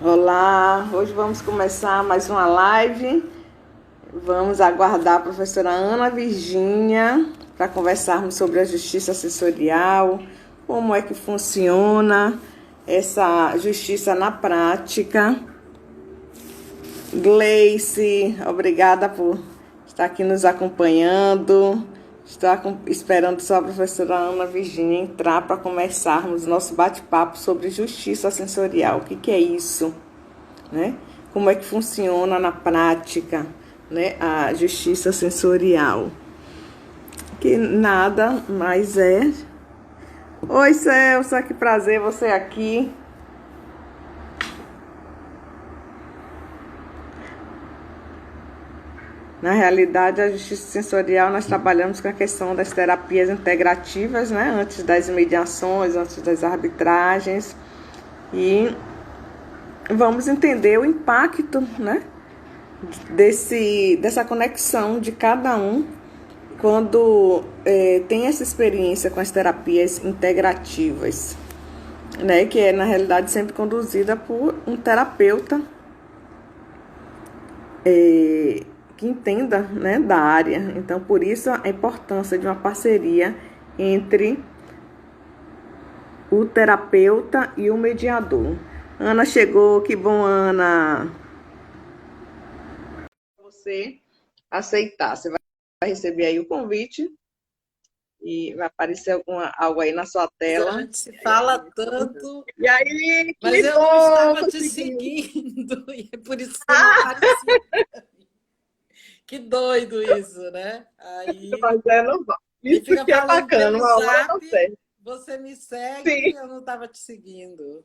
Olá, hoje vamos começar mais uma live. Vamos aguardar a professora Ana Virgínia para conversarmos sobre a justiça sensorial, como é que funciona essa justiça na prática. Gleice, obrigada por estar aqui nos acompanhando. Estou esperando só a professora Ana Virgínia entrar para começarmos nosso bate-papo sobre justiça sensorial. O que é isso? Né? Como é que funciona na prática, né, a justiça sensorial? Que nada mais é. Oi, Celso, que prazer você aqui. Na realidade, a justiça sensorial, nós trabalhamos com a questão das terapias integrativas, né, antes das mediações, antes das arbitragens, e vamos entender o impacto, né, dessa conexão de cada um quando tem essa experiência com as terapias integrativas, né, que é na realidade sempre conduzida por um terapeuta que entenda, né, da área. Então, por isso a importância de uma parceria entre o terapeuta e o mediador. Ana chegou, que bom, Ana. Você aceitar, você vai receber aí o convite e vai aparecer algo aí na sua A tela. gente se fala tanto, E aí, mas que eu não bom estava te conseguir. seguindo, e é por isso que você não aparecia. Que doido isso, né? Aí, Mas é normal. e Isso fica que é falando bacana, pelo uma hora Zap, não serve. você me segue Sim. e eu não estava te seguindo.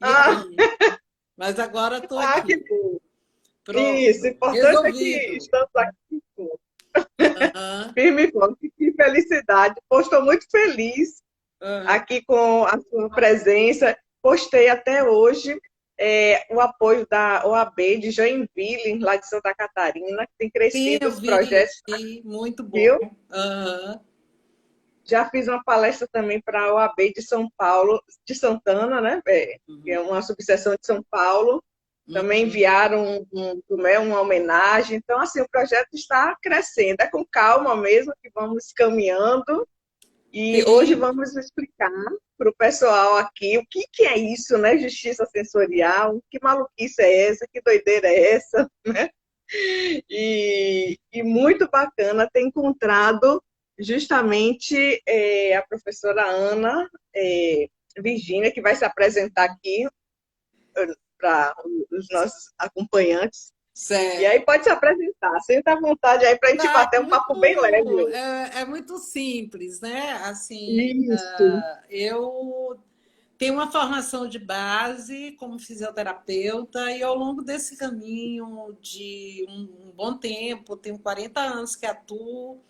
E Ah, aí? Mas agora estou que aqui. bom. Isso, o Pronto, importante é que resolvido. estamos aqui Aham, firme e forte. Que felicidade. Estou muito feliz aham. aqui com a sua presença. Postei até hoje o apoio da OAB de Joinville, lá de Santa Catarina, que tem Sim, crescido eu os projetos, vi, muito bom. viu? Aham. Já fiz uma palestra também para a OAB de São Paulo, de Santana, né? Que é Uhum. uma subseção de São Paulo. Também Uhum. enviaram uma homenagem. Então, assim, o projeto está crescendo. É com calma mesmo que vamos caminhando. E hoje Sim, vamos explicar para o pessoal aqui o que é isso, né? Justiça sensorial. Que maluquice é essa? Que doideira é essa? E muito bacana ter encontrado justamente a professora Ana Virgínia, que vai se apresentar aqui para os nossos acompanhantes. E aí certo. pode se apresentar, senta à vontade aí para a gente Tá, bater um papo bem leve hoje. é muito simples, né? Assim, Isso, eu tenho uma formação de base como fisioterapeuta e ao longo desse caminho de um bom tempo, tenho 40 anos que atuo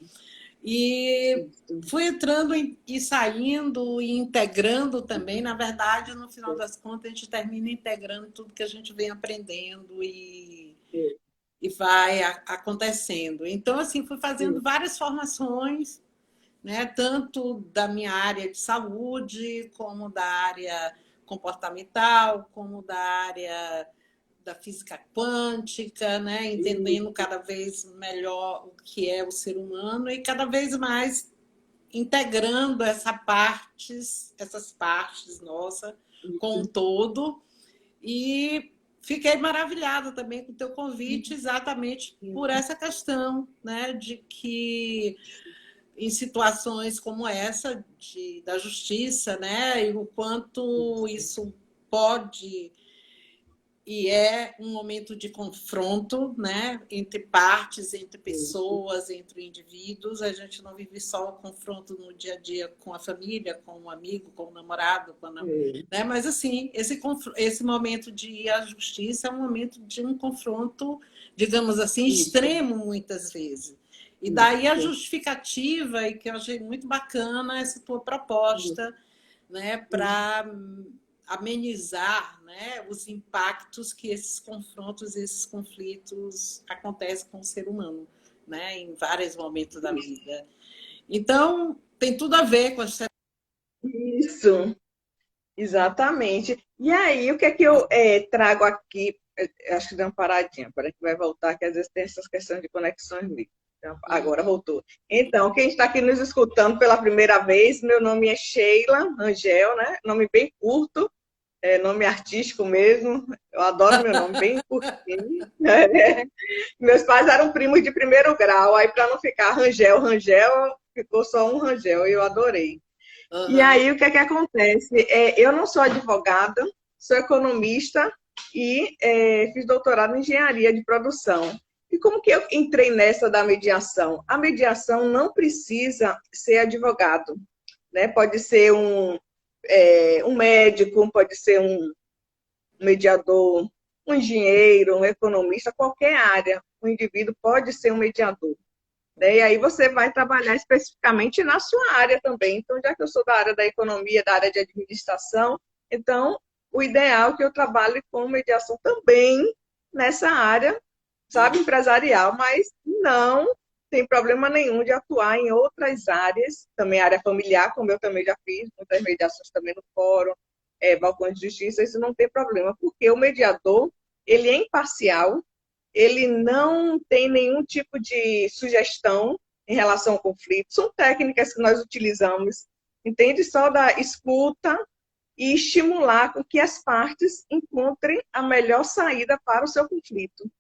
e isso, fui entrando e saindo e integrando também. Na verdade, no final das contas, a gente termina integrando tudo que a gente vem aprendendo e vai acontecendo. Então, assim, fui fazendo isso, várias formações, né, tanto da minha área de saúde, como da área comportamental, como da área da física quântica, né, entendendo isso, cada vez melhor o que é o ser humano e cada vez mais integrando essas partes nossa com um isso, todo e fiquei maravilhada também com o teu convite, exatamente por essa questão, né, de que em situações como essa da justiça, né, e o quanto isso, isso pode e é um momento de confronto, né, entre partes, entre isso, pessoas, entre indivíduos. A gente não vive só o confronto no dia a dia com a família, com o amigo, com o namorado, né? Mas assim, esse momento de ir à justiça é um momento de um confronto, digamos assim, isso, extremo muitas vezes. E daí a isso, justificativa, e que eu achei muito bacana essa tua proposta, né, para amenizar, né, os impactos que esses confrontos, esses conflitos acontecem com o ser humano, né, em vários momentos da vida. Então, tem tudo a ver com as isso. Exatamente. E aí, o que é que eu trago aqui? Acho que deu uma paradinha, para que vai voltar, que às vezes tem essas questões de conexões livres. Então, agora Uhum. voltou. Então, quem está aqui nos escutando pela primeira vez, meu nome é Sheila Angel, né? Nome bem curto, nome artístico mesmo. Eu adoro meu nome, bem curtinho. Meus pais eram primos de primeiro grau, aí para não ficar Rangel, Rangel, ficou só um Rangel, e eu adorei. E Aham. aí, o que é que acontece? Eu não sou advogada, sou economista e fiz doutorado em engenharia de produção. E como que eu entrei nessa da mediação? A mediação não precisa ser advogado, né? Pode ser um médico, pode ser um mediador, um engenheiro, um economista, qualquer área. O indivíduo pode ser um mediador. Né? E aí você vai trabalhar especificamente na sua área também. Então, já que eu sou da área da economia, da área de administração, então o ideal é que eu trabalhe com mediação também nessa área, sabe, Uhum. empresarial, mas não tem problema nenhum de atuar em outras áreas, também área familiar, como eu também já fiz, muitas mediações também no fórum, balcões de justiça, isso não tem problema, porque o mediador, ele é imparcial, ele não tem nenhum tipo de sugestão em relação ao conflito. São técnicas que nós utilizamos, entende? Só da escuta e estimular com que as partes encontrem a melhor saída para o seu conflito.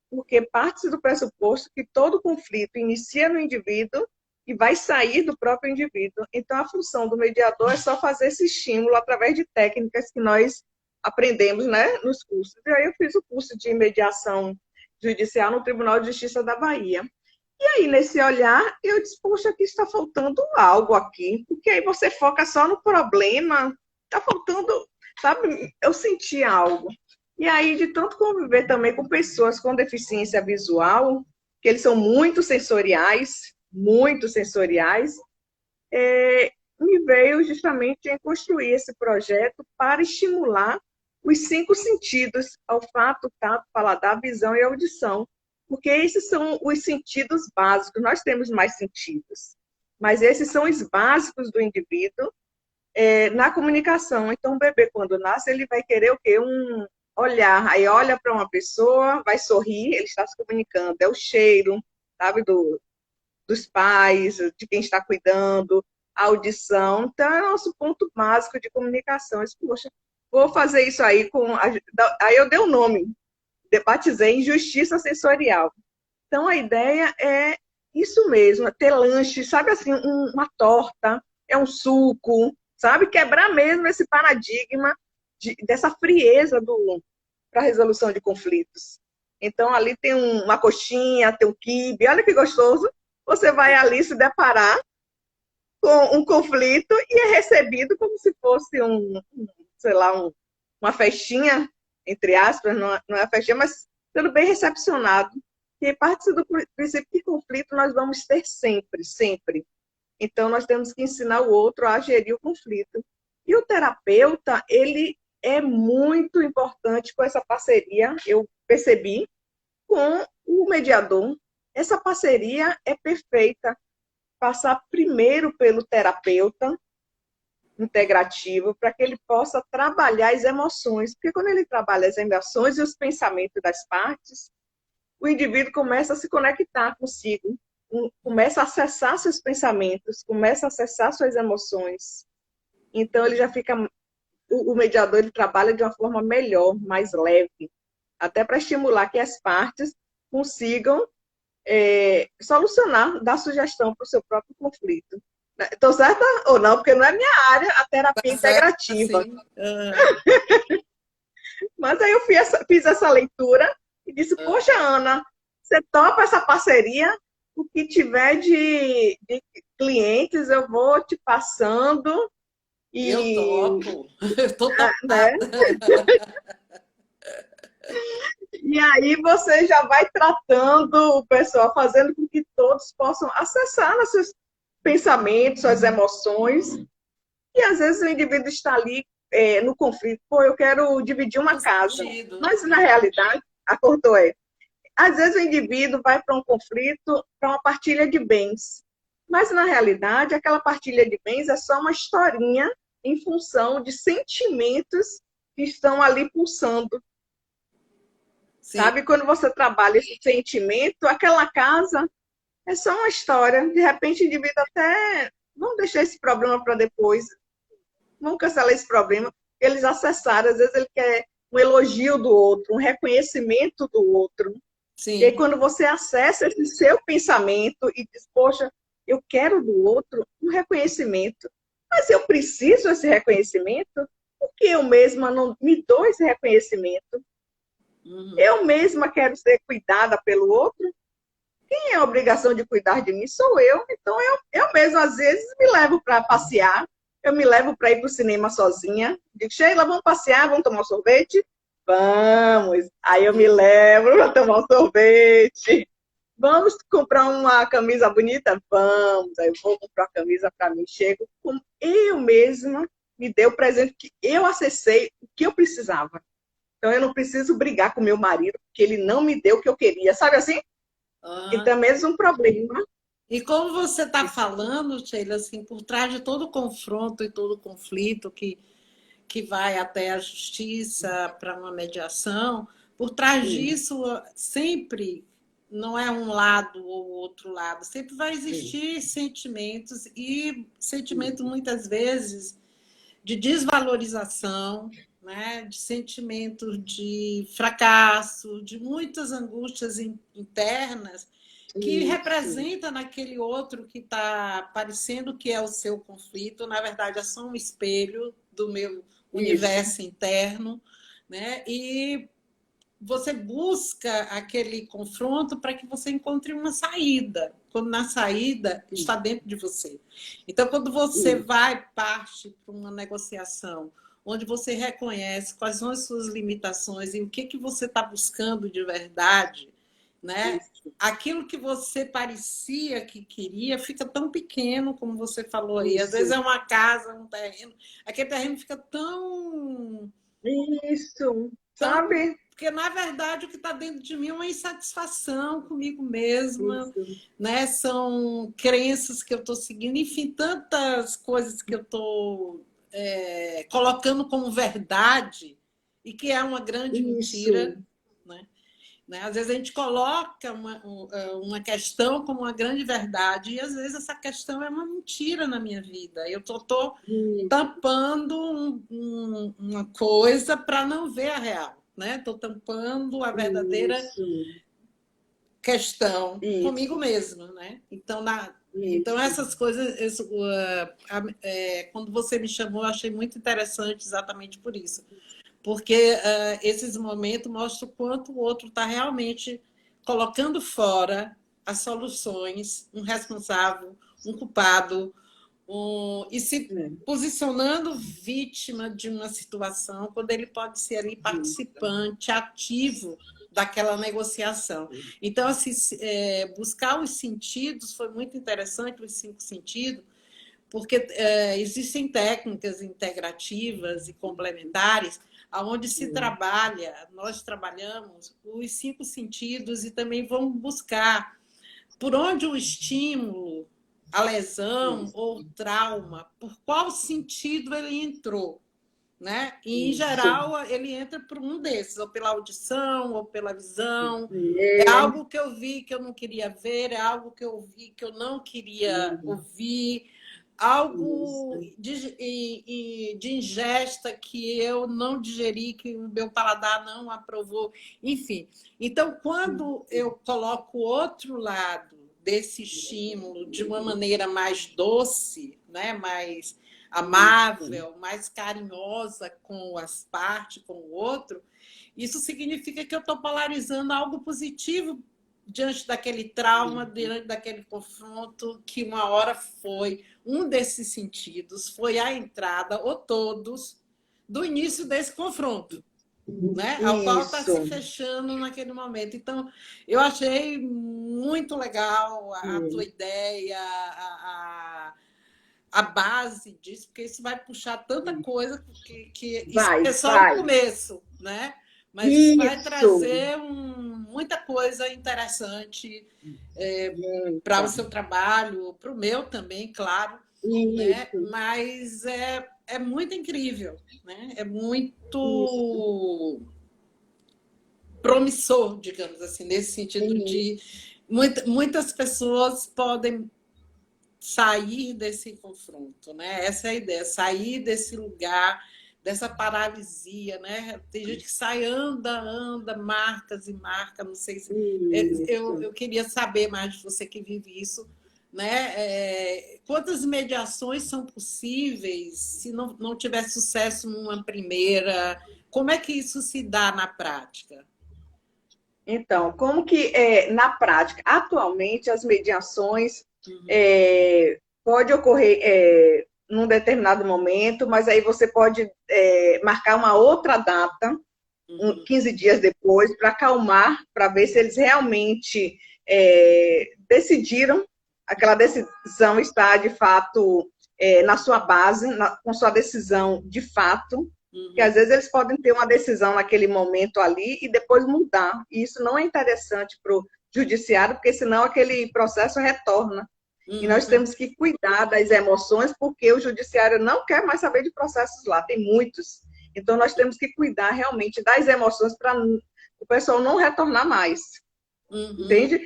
Porque parte do pressuposto que todo conflito inicia no indivíduo e vai sair do próprio indivíduo. Então, a função do mediador é só fazer esse estímulo através de técnicas que nós aprendemos, né, nos cursos. E aí eu fiz o curso de mediação judicial no Tribunal de Justiça da Bahia. E aí, nesse olhar, eu disse, poxa, aqui está faltando algo aqui, porque aí você foca só no problema, está faltando, sabe? Eu senti algo. E aí, de tanto conviver também com pessoas com deficiência visual, que eles são muito sensoriais, me veio justamente em construir esse projeto para estimular os cinco sentidos, olfato, tato, paladar, visão e audição, porque esses são os sentidos básicos. Nós temos mais sentidos, mas esses são os básicos do indivíduo na comunicação. Então, o bebê, quando nasce, ele vai querer o quê? Um olhar. Aí olha para uma pessoa, vai sorrir, ele está se comunicando. É o cheiro, sabe, dos pais, de quem está cuidando, a audição. Então, é o nosso ponto básico de comunicação. Eu disse, poxa, vou fazer isso aí com. Aí eu dei o nome, batizei em justiça sensorial. Então, a ideia é isso mesmo, é ter lanche, sabe assim, uma torta, é um suco, sabe? Quebrar mesmo esse paradigma dessa frieza para a resolução de conflitos. Então, ali tem uma coxinha, tem um quibe, olha que gostoso. Você vai ali se deparar com um conflito e é recebido como se fosse sei lá, uma festinha, entre aspas, não é festinha, mas sendo bem recepcionado. E parte do princípio que conflito nós vamos ter sempre, sempre. Então, nós temos que ensinar o outro a gerir o conflito. E o terapeuta, ele é muito importante com essa parceria, eu percebi, com o mediador. Essa parceria é perfeita. Passar primeiro pelo terapeuta integrativo, para que ele possa trabalhar as emoções. Porque quando ele trabalha as emoções e os pensamentos das partes, o indivíduo começa a se conectar consigo, começa a acessar seus pensamentos, começa a acessar suas emoções. Então, ele já fica. O mediador ele trabalha de uma forma melhor, mais leve, até para estimular que as partes consigam solucionar, dar sugestão para o seu próprio conflito. Estou certa ou não? Porque não é minha área, a Tá terapia certo, integrativa. sim. Aham. Mas aí eu fiz essa leitura e disse, poxa, Ana, você topa essa parceria? O que tiver de clientes, eu vou te passando Eu e, topo. Eu tô né? topada. E aí você já vai tratando o pessoal, fazendo com que todos possam acessar os seus pensamentos, suas emoções. E às vezes o indivíduo está ali no conflito, pô, eu quero dividir uma No casa. sentido. Mas na realidade, acordou às vezes o indivíduo vai para um conflito, para uma partilha de bens. Mas na realidade, aquela partilha de bens é só uma historinha em função de sentimentos que estão ali pulsando. Sim. Sabe? Quando você trabalha esse sentimento, aquela casa é só uma história. De repente, o indivíduo até... Vamos deixar esse problema para depois. Vamos cancelar esse problema. Eles acessaram. Às vezes ele quer um elogio do outro, um reconhecimento do outro. Sim. E aí, quando você acessa esse seu pensamento e diz, poxa, eu quero do outro um reconhecimento. Mas eu preciso desse reconhecimento? Por que eu mesma não me dou esse reconhecimento? Eu mesma quero ser cuidada pelo outro? Quem é a obrigação de cuidar de mim? Sou eu. Então, eu mesma, às vezes, me levo para passear. Eu me levo para ir para o cinema sozinha. Digo, Sheila, vamos passear, vamos tomar um sorvete? Vamos. Aí eu me levo para tomar um sorvete. Vamos comprar uma camisa bonita? Vamos. Aí eu vou comprar uma camisa para mim. Chego como eu mesma me dei o presente que eu acessei, o que eu precisava. Então eu não preciso brigar com meu marido, porque ele não me deu o que eu queria. Sabe assim? Então, mesmo um problema. E como você está falando, Sheila, assim, por trás de todo confronto e todo conflito que vai até a justiça para uma mediação, por trás disso sempre não é um lado ou outro lado, sempre vai existir sentimentos e sentimentos muitas vezes de desvalorização, né? De sentimentos de fracasso, de muitas angústias internas que representa naquele outro que está parecendo que é o seu conflito, na verdade é só um espelho do meu universo interno, né? E você busca aquele confronto para que você encontre uma saída, quando na saída está dentro de você. Então, quando você parte para uma negociação, onde você reconhece quais são as suas limitações e o que você está buscando de verdade, né? Aquilo que você parecia que queria fica tão pequeno, como você falou aí. Às vezes é uma casa, um terreno. Aquele terreno fica tão... Sabe? Porque, na verdade, o que está dentro de mim é uma insatisfação comigo mesma, né? São crenças que eu estou seguindo, enfim, tantas coisas que eu estou colocando como verdade e que é uma grande mentira, né? Às vezes a gente coloca uma questão como uma grande verdade e às vezes essa questão é uma mentira na minha vida. Eu estou tampando uma coisa para não ver a real, né? Estou tampando a verdadeira questão comigo mesma, né? Então essas coisas, quando você me chamou, eu achei muito interessante exatamente por isso. Porque esses momentos mostram o quanto o outro está realmente colocando fora as soluções, um responsável, um culpado, e se posicionando vítima de uma situação, quando ele pode ser ali participante, ativo daquela negociação. Então, assim, buscar os sentidos foi muito interessante, os 5 sentidos, porque existem técnicas integrativas e complementares onde se trabalha, nós trabalhamos os 5 sentidos e também vamos buscar por onde o estímulo, a lesão ou o trauma, por qual sentido ele entrou, né? E, em geral, ele entra por um desses, ou pela audição, ou pela visão. É algo que eu vi que eu não queria ver, é algo que eu vi que eu não queria ouvir, algo de ingesta que eu não digeri, que o meu paladar não aprovou, enfim. Então, quando eu coloco o outro lado desse estímulo de uma maneira mais doce, né? Mais amável, mais carinhosa com as partes, com o outro, isso significa que eu estou polarizando algo positivo diante daquele trauma, diante daquele confronto, que uma hora foi um desses sentidos, foi a entrada, ou todos, do início desse confronto, né? Ao qual está se fechando naquele momento. Então, eu achei muito legal a tua ideia, a base disso, porque isso vai puxar tanta coisa que isso é só o começo, né? Mas isso vai trazer muita coisa interessante para o seu trabalho, para o meu também, claro. Né? Mas é muito incrível, né? É Isso, muito promissor, digamos assim, nesse sentido isso, de muitas pessoas podem sair desse confronto, né? Essa é a ideia, sair desse lugar, dessa paralisia, né? Tem gente que sai, anda, marcas e marcas, não sei se... isso. Eu queria saber mais de você que vive isso, né? Quantas mediações são possíveis se não tiver sucesso numa primeira? Como é que isso se dá na prática? Então, como que na prática, atualmente as mediações Uhum, pode ocorrer num determinado momento, mas aí você pode marcar uma outra data, uhum, 15 dias depois, para acalmar, para ver se eles realmente decidiram, aquela decisão está de fato na sua base, com sua decisão de fato, que às uhum, vezes eles podem ter uma decisão naquele momento ali e depois mudar. E isso não é interessante para o judiciário, porque senão aquele processo retorna. E nós uhum. temos que cuidar das emoções, porque o judiciário não quer mais saber de processos lá, tem muitos. Então, nós temos que cuidar realmente das emoções para o pessoal não retornar mais, Uhum. entende?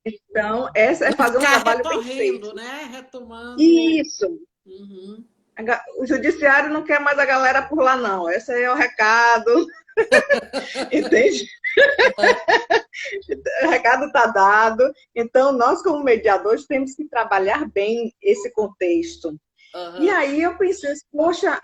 Então, essa é Não fazer um ficar trabalho bem recorrendo, feito. né? Retomando. Isso. Uhum. O judiciário não quer mais a galera por lá, não. Esse aí é o recado, entende? O recado está dado. Então, nós, como mediadores, temos que trabalhar bem esse contexto. E Uhum. aí eu pensei, poxa,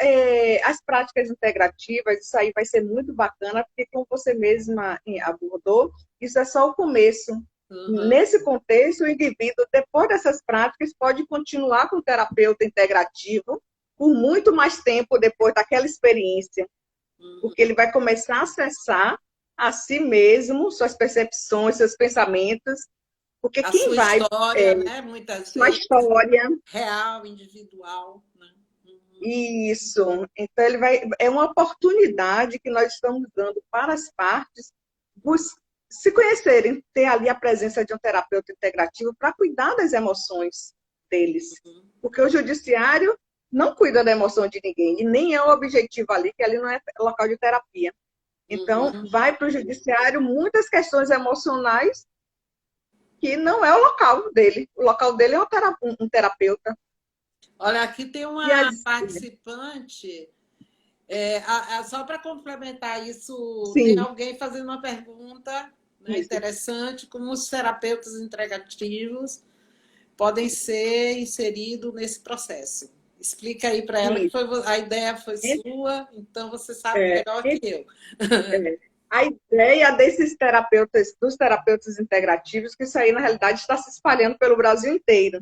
as práticas integrativas, isso aí vai ser muito bacana, porque como você mesma abordou, isso é só o começo. Uhum. Nesse contexto, o indivíduo, depois dessas práticas, pode continuar com o terapeuta integrativo por muito mais tempo depois daquela experiência, Uhum. porque ele vai começar a acessar a si mesmo, suas percepções, seus pensamentos, porque A quem sua vai, história, né? Muitas sua vezes, história. real, individual. Né? Uhum. Isso. Então, é uma oportunidade que nós estamos dando para as partes se conhecerem, ter ali a presença de um terapeuta integrativo para cuidar das emoções deles. Porque o judiciário não cuida da emoção de ninguém, e nem é o objetivo ali, que ali não é local de terapia. Então, Uhum. vai para o judiciário muitas questões emocionais que não é o local dele. O local dele é um terapeuta. Olha, aqui tem E uma as, participante. Só para complementar isso, tem sim, alguém fazendo uma pergunta, né, isso. interessante, como os terapeutas integrativos podem ser inseridos nesse processo. Explica aí para ela que Isso. a ideia foi sua, então você sabe É, melhor que eu. a ideia desses terapeutas, dos terapeutas integrativos, que isso aí, na realidade, está se espalhando pelo Brasil inteiro,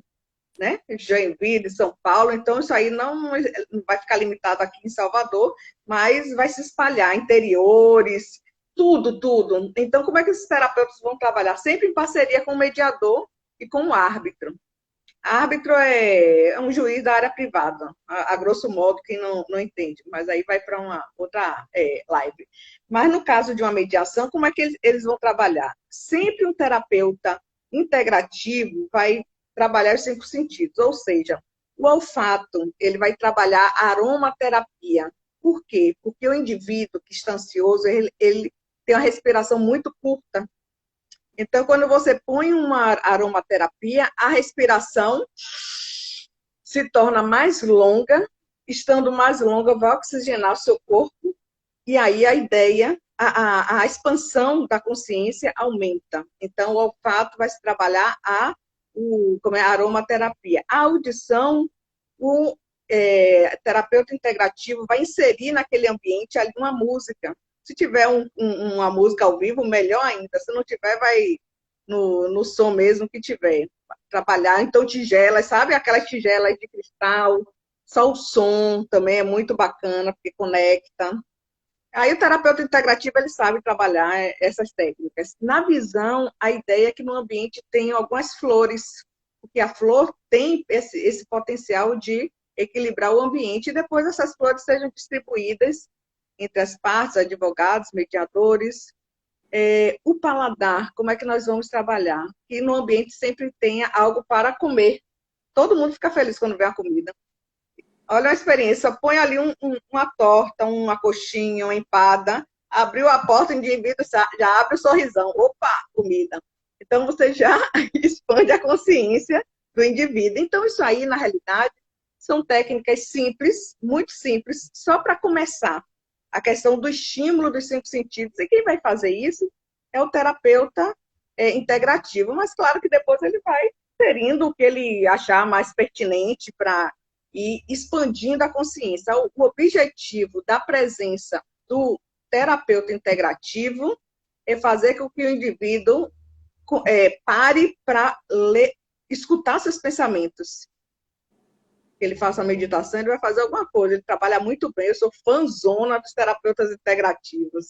né? Joinville, São Paulo, então isso aí não vai ficar limitado aqui em Salvador, mas vai se espalhar, interiores, tudo, tudo. Então, como é que esses terapeutas vão trabalhar? Sempre em parceria com o mediador e com o árbitro. Árbitro é um juiz da área privada, a grosso modo, quem não entende, mas aí vai para uma outra live. Mas no caso de uma mediação, como é que eles vão trabalhar? Sempre um terapeuta integrativo vai trabalhar os cinco sentidos, ou seja, o olfato, ele vai trabalhar a aromaterapia. Por quê? Porque o indivíduo que está ansioso, ele tem uma respiração muito curta. Então, quando você põe uma aromaterapia, a respiração se torna mais longa, estando mais longa, vai oxigenar o seu corpo, e aí a ideia, a expansão da consciência aumenta. Então, o olfato vai se trabalhar como é, a aromaterapia. A audição, o terapeuta integrativo vai inserir naquele ambiente ali uma música. Se tiver uma música ao vivo, melhor ainda. Se não tiver, vai no som mesmo que tiver. Trabalhar, então, tigelas, sabe? Aquelas tigelas de cristal, só o som também é muito bacana, porque conecta. Aí o terapeuta integrativo, ele sabe trabalhar essas técnicas. Na visão, a ideia é que no ambiente tenha algumas flores, porque a flor tem esse potencial de equilibrar o ambiente e depois essas flores sejam distribuídas entre as partes, advogados, mediadores. O paladar, como é que nós vamos trabalhar? Que no ambiente sempre tenha algo para comer. Todo mundo fica feliz quando vê a comida. olha a experiência, põe ali uma torta, uma coxinha, uma empada, abriu a porta, o indivíduo já abre o sorrisão. Opa, comida. Então, você já expande a consciência do indivíduo. Então, isso aí, na realidade, são técnicas simples, muito simples, só para começar. A questão do estímulo dos 5 sentidos. E quem vai fazer isso é o terapeuta integrativo. Mas, claro que depois ele vai inserindo o que ele achar mais pertinente para ir expandindo a consciência. O objetivo da presença do terapeuta integrativo é fazer com que o indivíduo pare para escutar seus pensamentos. Ele faça a meditação, ele vai fazer alguma coisa, ele trabalha muito bem, eu sou fãzona dos terapeutas integrativos.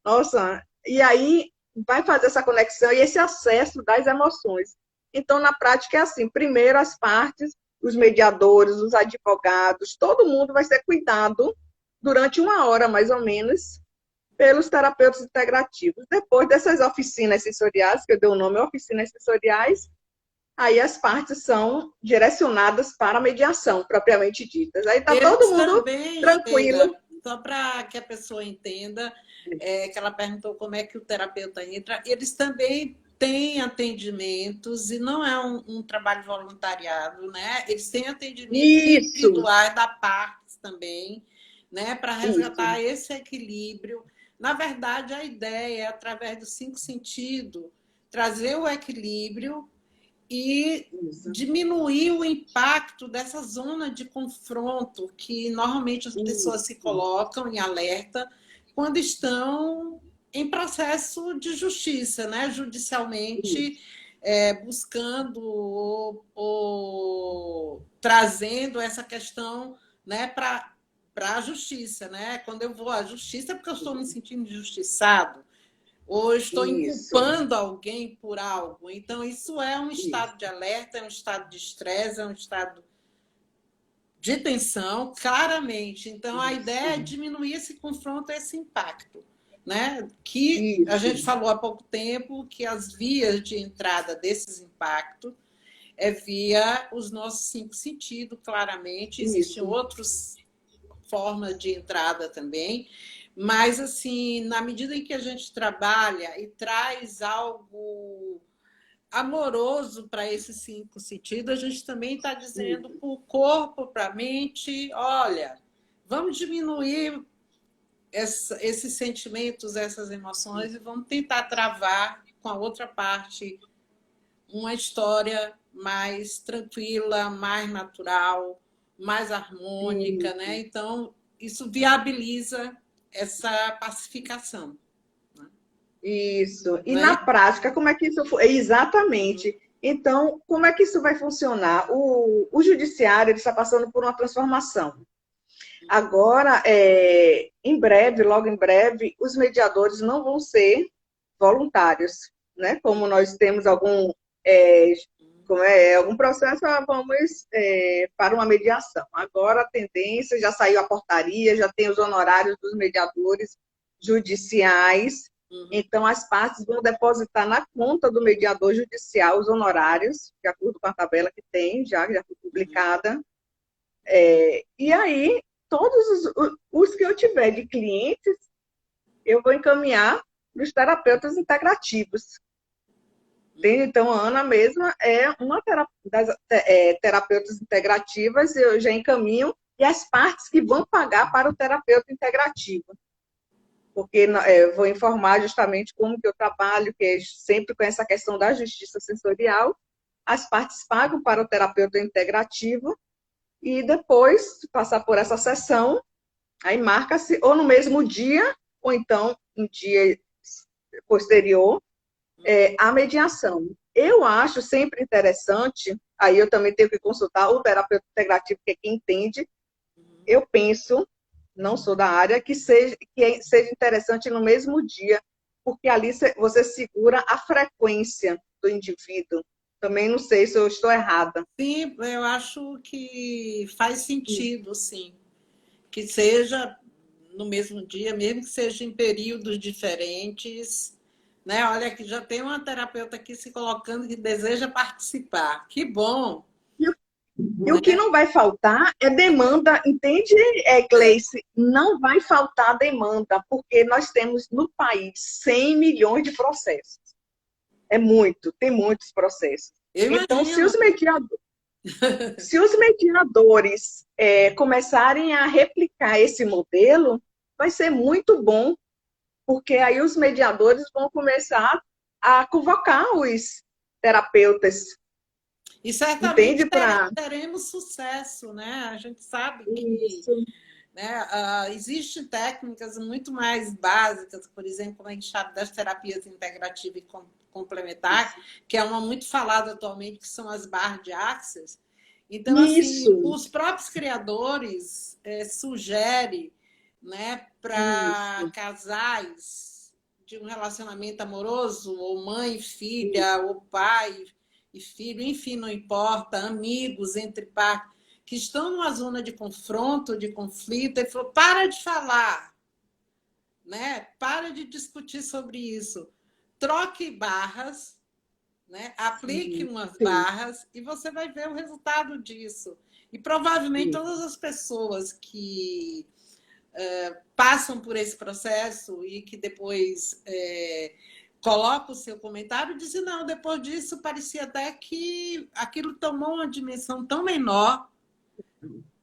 Nossa, e aí vai fazer essa conexão e esse acesso das emoções. Então, na prática, é assim, primeiro as partes, os mediadores, os advogados, todo mundo vai ser cuidado durante 1 hora, mais ou menos, pelos terapeutas integrativos. Depois dessas oficinas sensoriais, que eu dei o nome oficinas sensoriais, aí as partes são direcionadas para a mediação, propriamente ditas. Aí está todo mundo também, tranquilo. Sheila, só para que a pessoa entenda, que ela perguntou como é que o terapeuta entra, eles também têm atendimentos, e não é um trabalho voluntariado, né? Eles têm atendimentos individuais da parte também, né? Para resgatar esse equilíbrio. Na verdade, a ideia é, através dos 5 sentidos, trazer o equilíbrio e diminuir o impacto dessa zona de confronto que normalmente as pessoas se colocam em alerta quando estão em processo de justiça, né? Judicialmente, buscando ou trazendo essa questão, né, para a justiça, né? Quando eu vou à justiça é porque eu estou me sentindo injustiçado, ou estou inculpando alguém por algo. Então, isso é um estado de alerta, é um estado de estresse, é um estado de tensão, claramente. Então, a ideia é diminuir esse confronto, esse impacto, né? Que a gente falou há pouco tempo que as vias de entrada desses impactos é via os nossos 5 sentidos, claramente. Existem outras formas de entrada também, mas, assim, na medida em que a gente trabalha e traz algo amoroso para esses 5 sentidos, a gente também está dizendo para o corpo, para a mente, olha, vamos diminuir esses sentimentos, essas emoções, e vamos tentar travar com a outra parte uma história mais tranquila, mais natural, mais harmônica, né? Então, isso viabiliza essa pacificação. Isso. E na prática, como é que isso foi? Exatamente. Então, como é que isso vai funcionar? O judiciário ele está passando por uma transformação. Agora, em breve, logo em breve, os mediadores não vão ser voluntários, né? Como nós temos algum processo, vamos para uma mediação. Agora, a tendência, já saiu a portaria, já tem os honorários dos mediadores judiciais. Então, as partes vão depositar na conta do mediador judicial os honorários, de acordo com a tabela que tem, já foi publicada. E aí, todos os que eu tiver de clientes, eu vou encaminhar para os terapeutas integrativos. Então, a Ana mesma é uma das terapeutas integrativas, eu já encaminho, e as partes que vão pagar para o terapeuta integrativo. Porque vou informar justamente como que eu trabalho, que é sempre com essa questão da justiça sensorial. As partes pagam para o terapeuta integrativo e depois de passar por essa sessão, aí marca-se ou no mesmo dia, ou então em dia posterior, a mediação. Eu acho sempre interessante, aí eu também tenho que consultar o terapeuta integrativo, que é quem entende. Eu penso, não sou da área, que seja interessante no mesmo dia, porque ali você segura a frequência do indivíduo. Também não sei se eu estou errada. Sim, eu acho que faz sentido, sim. Que seja no mesmo dia, mesmo que seja em períodos diferentes, né? Olha, que já tem uma terapeuta aqui se colocando que deseja participar. Que bom! E o que não vai faltar é demanda, entende, Gleice? Não vai faltar demanda, porque nós temos no país 100 milhões de processos. É muito, tem muitos processos. Eu Então, imagino. se os mediadores começarem a replicar esse modelo, vai ser muito bom, porque aí os mediadores vão começar a convocar os terapeutas, E certamente entende? Para teremos sucesso, né? A gente sabe que, isso, né, existem técnicas muito mais básicas, por exemplo, como a gente sabe das terapias integrativas e complementares, que é uma muito falada atualmente, que são as barras de Access. Então, assim, isso, os próprios criadores sugerem, né, para isso, casais de um relacionamento amoroso, ou mãe e isso, filha, ou pai e filho, enfim, não importa, amigos entre partes, que estão numa zona de confronto, de conflito, ele falou, para de falar, né? Para de discutir sobre isso. Troque barras, né? Aplique umas sim, barras e você vai ver o resultado disso. E provavelmente sim, todas as pessoas que passam por esse processo e que depois colocam o seu comentário dizem, não, depois disso parecia até que aquilo tomou uma dimensão tão menor,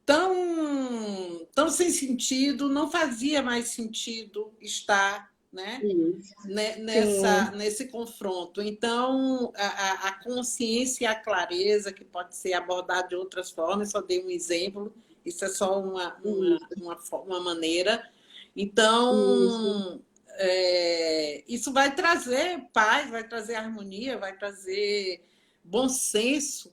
tão sem sentido, não fazia mais sentido estar, né, isso, sim, nesse confronto. Então, a consciência e a clareza, que pode ser abordada de outras formas, só dei um exemplo, isso é só isso, uma maneira. isso, Então, isso vai trazer paz, vai trazer harmonia, vai trazer bom senso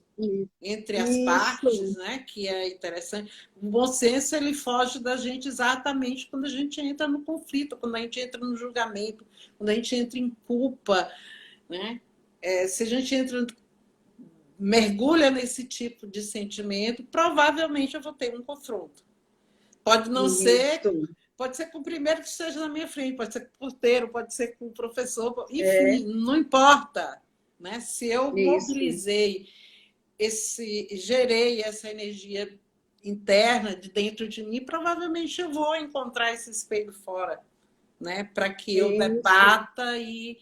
entre as partes, isso, né? Que é interessante. O bom senso ele foge da gente exatamente quando a gente entra no conflito, quando a gente entra no julgamento, quando a gente entra em culpa, né? Se a gente mergulha nesse tipo de sentimento, provavelmente eu vou ter um confronto. Pode não ser, isso, pode ser com o primeiro que esteja na minha frente, pode ser com o porteiro, pode ser com o professor, é, enfim, não importa, né? Se eu isso, mobilizei gerei essa energia interna de dentro de mim, provavelmente eu vou encontrar esse espelho fora, né? Para que eu isso. debata e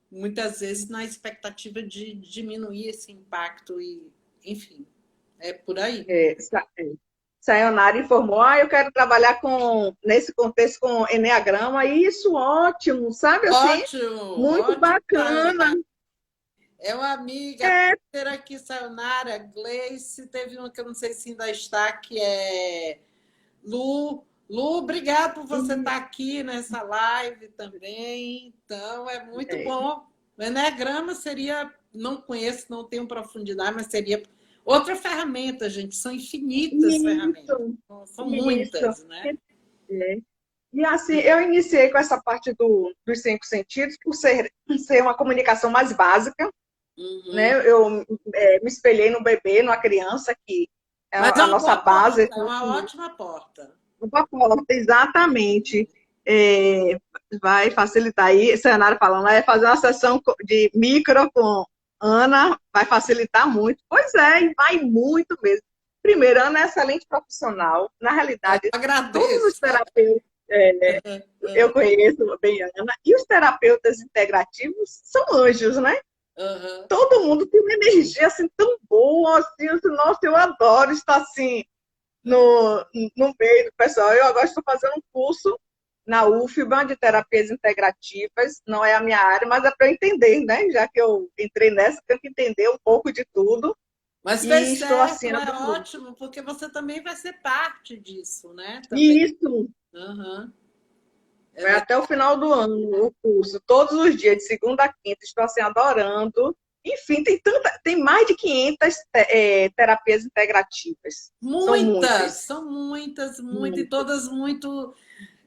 muitas vezes na expectativa de diminuir esse impacto e, enfim, é por aí. Sayonara informou, eu quero trabalhar nesse contexto com Eneagrama, e isso ótimo, sabe assim? Ótimo, Muito ótimo, bacana. Sayonara. É uma amiga, a É, terceira aqui, Sayonara, Gleice, teve uma que eu não sei se ainda está, que é Lu. Lu, obrigado por você estar aqui nessa live também. Então, é muito é, bom. O Eneagrama seria, não conheço, não tenho profundidade, mas seria outra ferramenta, gente. São infinitas ferramentas. isso, São isso. muitas, né? É. E assim, eu iniciei com essa parte dos cinco sentidos por ser uma comunicação mais básica, Uhum. né? Eu me espelhei no bebê, numa criança, que é Mas é a uma nossa boa porta, base. é Então, uma assim, ótima porta. uma porta, exatamente. É, vai facilitar aí. Sayonara falando, fazer uma sessão de micro com Ana vai facilitar muito. Pois é, e vai muito mesmo. Primeiro, Ana é excelente profissional. Na realidade, todos os Agradeço. terapeutas, eu conheço bem a Ana, e os terapeutas integrativos são anjos, né? Uhum. Todo mundo tem uma energia assim tão boa, assim, nossa, eu adoro estar assim no meio do pessoal. Eu agora estou fazendo um curso na UFBA de terapias integrativas, não é a minha área, mas é para eu entender, né? Já que eu entrei nessa, tenho que entender um pouco de tudo. Mas E fez estou assim, certo, é adorando. ótimo, porque você também vai ser parte disso, né? Também. E isso Uhum. É vai até o final do ano, o curso, todos os dias, de segunda a quinta, estou assim, adorando. Enfim, tem mais de 500 terapias integrativas. São muitas, muitas. são muitas, muitas, e Muitas. todas muito.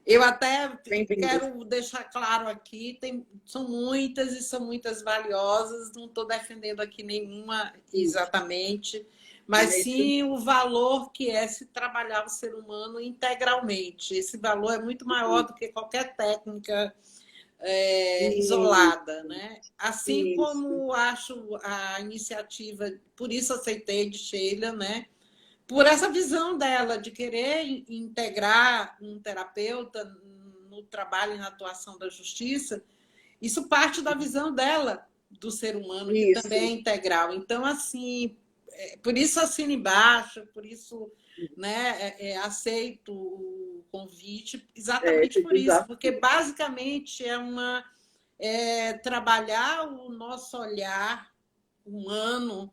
Eu até Bem-vindas. quero deixar claro aqui, são muitas e são muitas valiosas, não estou defendendo aqui nenhuma exatamente, mas sim o valor que é se trabalhar o ser humano integralmente. Esse valor é muito maior do que qualquer técnica Isso, isolada, né? Assim isso. como acho a iniciativa, por isso aceitei de Sheila, né? por essa visão dela de querer integrar um terapeuta no trabalho e na atuação da justiça. Isso parte da visão dela do ser humano, que Isso. também é integral. Então, assim, por isso assino embaixo, por isso, né, aceito o convite, exatamente por isso, porque basicamente é trabalhar o nosso olhar humano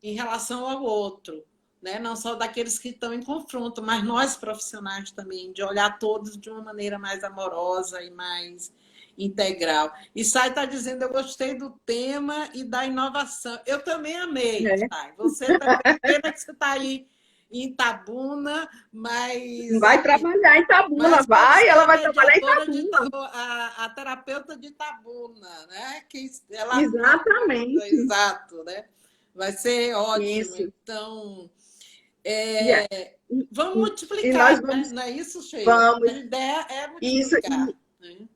em relação ao outro, né? Não só daqueles que estão em confronto, mas nós profissionais também, de olhar todos de uma maneira mais amorosa e mais integral. E Sai está dizendo, eu gostei do tema e da inovação. Eu também amei, Sai. Você também, pena que você está aí em Itabuna, mas... Vai trabalhar em Itabuna, ela vai trabalhar em Itabuna. A terapeuta de Itabuna, né? Exatamente. Exato, né? Vai ser ótimo. Isso. Então, vamos multiplicar, vamos... Né? Não é isso, Sheila? Vamos. A ideia é multiplicar. Isso,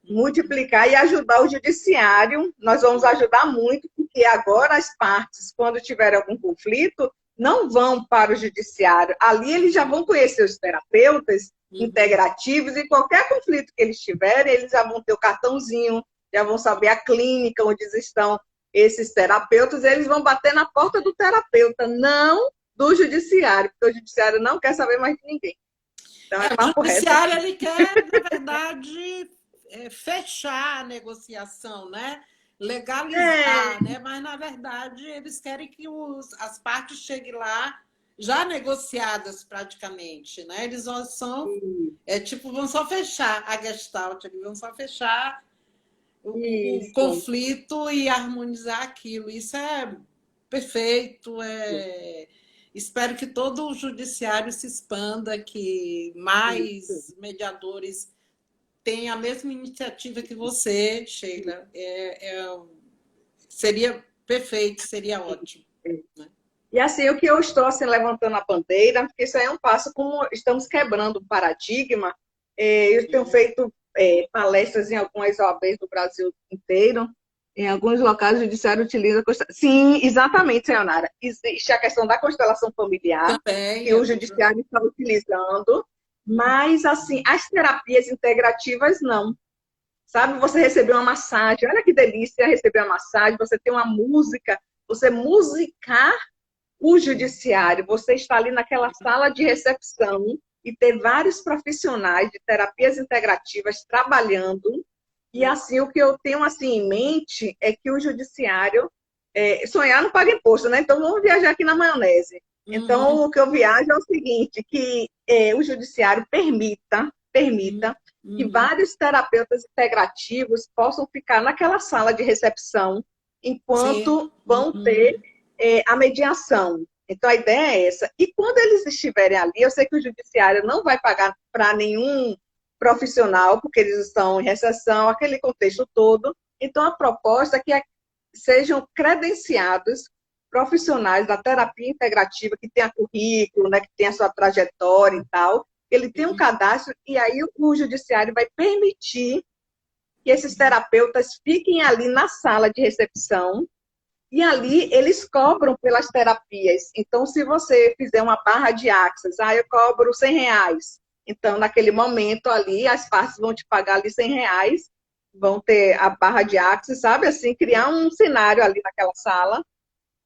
multiplicar e ajudar o judiciário. Nós vamos ajudar muito, porque agora as partes, quando tiver algum conflito, não vão para o judiciário. Ali eles já vão conhecer os terapeutas integrativos e qualquer conflito que eles tiverem, eles já vão ter o cartãozinho, já vão saber a clínica onde estão esses terapeutas, eles vão bater na porta do terapeuta, não do judiciário, porque o judiciário não quer saber mais de ninguém. Então, o judiciário, ele quer, na verdade, fechar a negociação, né? Legalizar, né? Mas, na verdade, eles querem que as partes cheguem lá já negociadas praticamente, né? Eles são, vão só fechar a gestalt, eles vão só fechar o conflito e harmonizar aquilo. Isso é perfeito, Espero que todo o judiciário se expanda, que mais mediadores tenham a mesma iniciativa que você, Sheila. Seria perfeito, seria ótimo. Né? E assim, o que eu estou assim, levantando a bandeira, porque isso aí é um passo, como estamos quebrando o paradigma. Eu tenho feito palestras em algumas OABs do Brasil inteiro. Em alguns locais, o judiciário utiliza... Sim, exatamente, Sayonara. Existe a questão da constelação familiar, também, que o judiciário está utilizando, mas, assim, as terapias integrativas, não. Sabe, você recebeu uma massagem, olha que delícia receber uma massagem, você tem uma música, você musicar o judiciário, você está ali naquela sala de recepção e ter vários profissionais de terapias integrativas trabalhando. E assim, o que eu tenho assim em mente é que o judiciário, sonhar não paga imposto, né? Então vamos viajar aqui na maionese. Então, o que eu viajo é o seguinte, que o judiciário permita que vários terapeutas integrativos possam ficar naquela sala de recepção enquanto vão ter a mediação. Então, a ideia é essa. E quando eles estiverem ali, eu sei que o judiciário não vai pagar para nenhum profissional, porque eles estão em recessão, aquele contexto todo. Então, a proposta é que sejam credenciados profissionais da terapia integrativa, que tenha currículo, né, que tenha sua trajetória e tal. Ele tem um cadastro, e aí o judiciário vai permitir que esses terapeutas fiquem ali na sala de recepção, e ali eles cobram pelas terapias. Então, se você fizer uma barra de Access, eu cobro R$100. Então, naquele momento ali, as partes vão te pagar ali R$100, vão ter a barra de Access, sabe? Assim, criar um cenário ali naquela sala.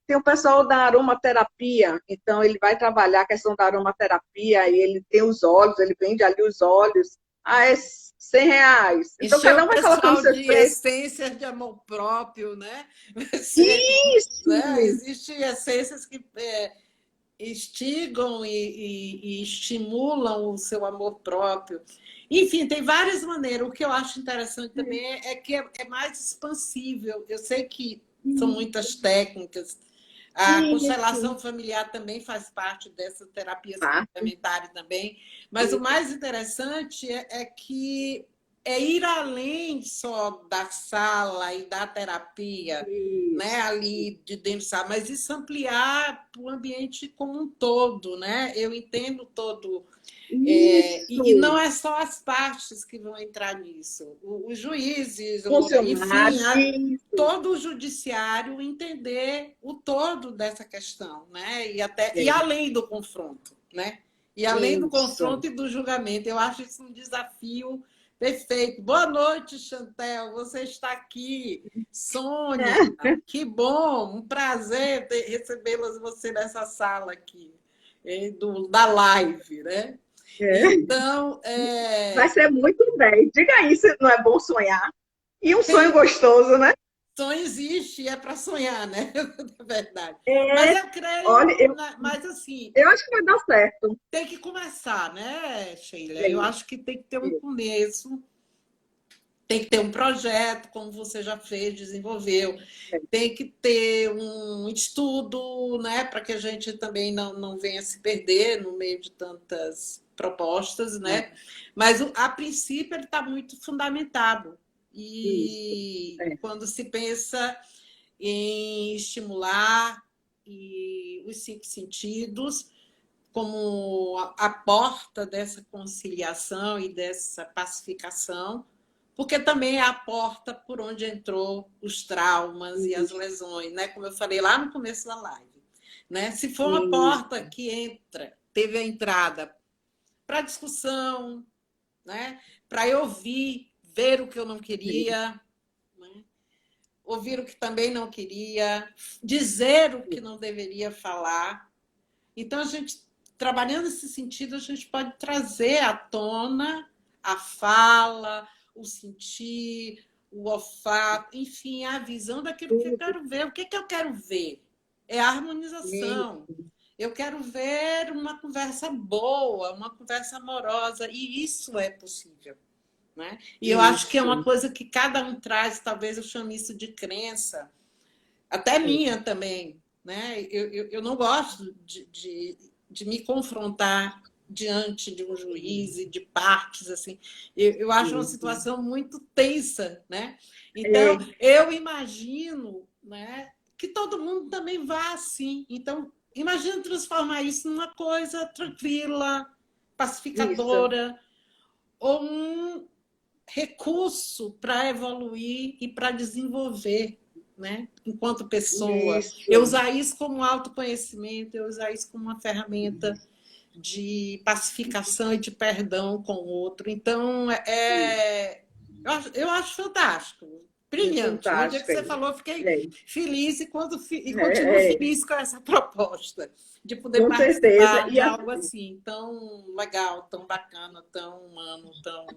Tem o pessoal da aromaterapia, então ele vai trabalhar a questão da aromaterapia, e ele tem os óleos, ele vende ali os óleos, é R$100. Então, cada um vai colocando o seu preço. Essências de amor próprio, né? Isso! Né? Existem essências que instigam e estimulam o seu amor próprio. Enfim, tem várias maneiras. O que eu acho interessante também é que é mais expansível. Eu sei que são muitas técnicas. A constelação familiar também faz parte dessa terapia complementar também. Mas o mais interessante é que ir além só da sala e da terapia, né, ali de dentro da sala, mas isso ampliar para o ambiente como um todo, né? Eu entendo todo E não Isso. é só as partes que vão entrar nisso. Os juízes, Funcionário. enfim, Isso. todo o judiciário entender o todo dessa questão, né? E É. além do confronto, né? E além do Isso. confronto e do julgamento. Eu acho isso um desafio perfeito. Boa noite, Chantel. Você está aqui. Sônia, que bom, um prazer recebê-las você nessa sala aqui, da live, né? É. Então, Vai ser muito bem. Diga aí se não é bom sonhar. E um sonho tem, gostoso, né? sonho existe e é para sonhar, né? É verdade. Mas É. eu Olha, creio, mas assim, eu acho que vai dar certo. tem que começar, né, Sheila? É. Eu acho que tem que ter um É. começo, tem que ter um projeto, como você já fez, desenvolveu, tem que ter um estudo, né, para que a gente também não venha se perder no meio de tantas propostas, né? Mas a princípio ele está muito fundamentado. Isso. E É. quando se pensa em estimular os cinco sentidos como a porta dessa conciliação e dessa pacificação, porque também é a porta por onde entrou os traumas e as lesões, né? Como eu falei lá no começo da live, né? Se for uma porta que teve a entrada para discussão, né? Para eu ouvir, ver o que eu não queria, né? Ouvir o que também não queria, dizer o que não deveria falar. Então, a gente, trabalhando nesse sentido, a gente pode trazer à tona a fala, o sentir, o olfato, enfim, a visão daquilo que eu quero ver. O que eu quero ver? É a harmonização. Eu quero ver uma conversa boa, uma conversa amorosa, e isso é possível. Né? E eu acho que é uma coisa que cada um traz, talvez eu chame isso de crença, até minha também. Né? Eu não gosto de me confrontar diante de um juiz e de partes. Assim. Eu acho uma situação muito tensa. Né? Então, eu imagino, né, que todo mundo também vá assim. Então, imagina transformar isso numa coisa tranquila, pacificadora, ou um recurso para evoluir e para desenvolver, né? Enquanto pessoa. Eu usar isso como autoconhecimento, eu usar isso como uma ferramenta de pacificação e de perdão com o outro. Então, eu acho fantástico. Brilhante. No dia que você falou, eu fiquei feliz e continuo feliz com essa proposta de poder participar de algo assim, tão legal, tão bacana, tão humano, tão...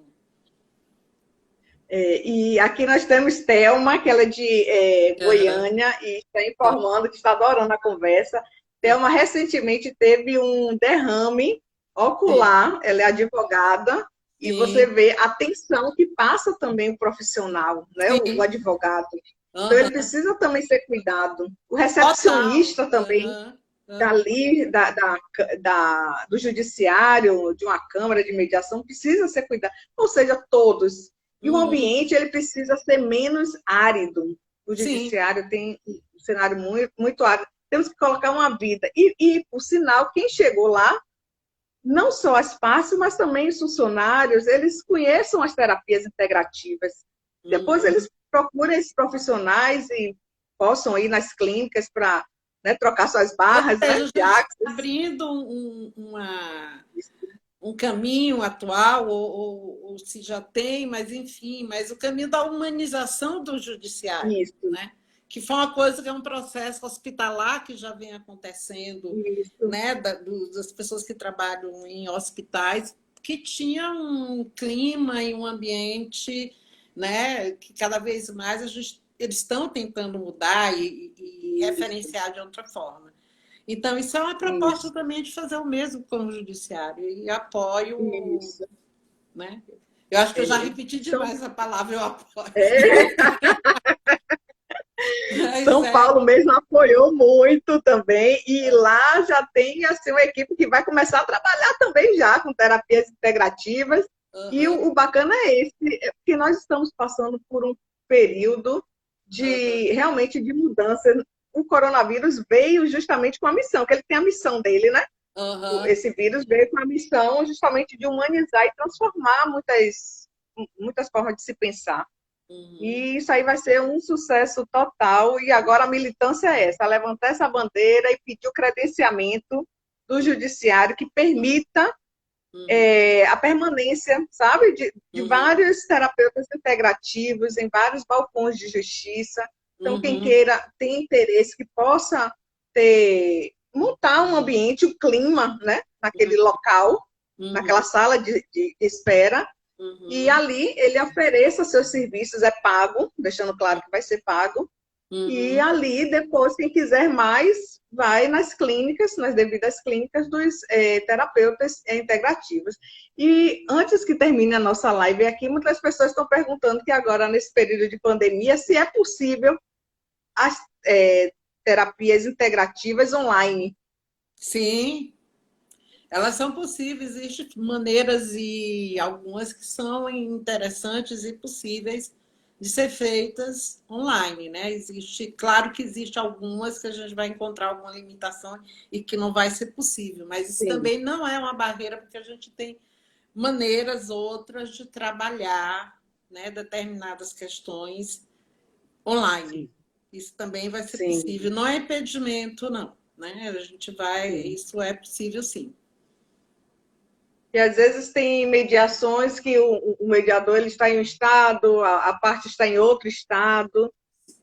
E aqui nós temos Thelma, que ela é de Goiânia, e está informando que está adorando a conversa. Thelma recentemente teve um derrame ocular, ela é advogada, e você vê a tensão que passa também o profissional, né? O advogado. Então, ele precisa também ser cuidado. O recepcionista também, do judiciário, de uma câmara de mediação, precisa ser cuidado. Ou seja, todos. E o ambiente ele precisa ser menos árido. O judiciário tem um cenário muito, muito árido. Temos que colocar uma vida. E, por sinal, quem chegou lá, não só as partes, mas também os funcionários, eles conheçam as terapias integrativas. Depois eles procurem esses profissionais e possam ir nas clínicas para, né, trocar suas barras, né, de axis. Abrindo um caminho atual, ou se já tem, mas enfim, mas o caminho da humanização do judiciário, né? Que foi uma coisa que é um processo hospitalar que já vem acontecendo, né? Das pessoas que trabalham em hospitais, que tinha um clima e um ambiente, né? Que cada vez mais eles estão tentando mudar e referenciar de outra forma. Então, isso é uma proposta também de fazer o mesmo com o judiciário, e apoio, né? Eu acho que eu já repeti demais a palavra, eu apoio. São Paulo mesmo apoiou muito também, e lá já tem assim, uma equipe que vai começar a trabalhar também já com terapias integrativas. E o bacana é esse, que nós estamos passando por um período de realmente de mudança. O coronavírus veio justamente com a missão, que ele tem a missão dele, né? Aham. Esse vírus veio com a missão justamente de humanizar e transformar muitas formas de se pensar. Uhum. E isso aí vai ser um sucesso total. E agora a militância é essa: levantar essa bandeira e pedir o credenciamento do judiciário que permita Uhum. a permanência, sabe, de Uhum. vários terapeutas integrativos em vários balcões de justiça. Então, quem Uhum. queira, tem interesse, que possa montar um ambiente, um clima, né, naquele local, naquela Uhum. sala de espera, e Uhum. ali ele ofereça seus serviços, é pago, deixando claro que vai ser pago, e Uhum. ali, depois, quem quiser mais, vai nas clínicas, nas devidas clínicas dos terapeutas integrativos. E antes que termine a nossa live aqui, muitas pessoas estão perguntando que agora, nesse período de pandemia, se é possível as terapias integrativas online. Sim, elas são possíveis, existem maneiras e algumas que são interessantes e possíveis de ser feitas online, né? Existe, claro que existe algumas que a gente vai encontrar alguma limitação e que não vai ser possível, mas isso Sim, também não é uma barreira, porque a gente tem maneiras outras de trabalhar, né, determinadas questões online. sim, Isso também vai ser sim. possível. Não é impedimento, não. Né? A gente vai, Sim. isso é possível sim. E às vezes tem mediações que o mediador ele está em um estado, a parte está em outro estado,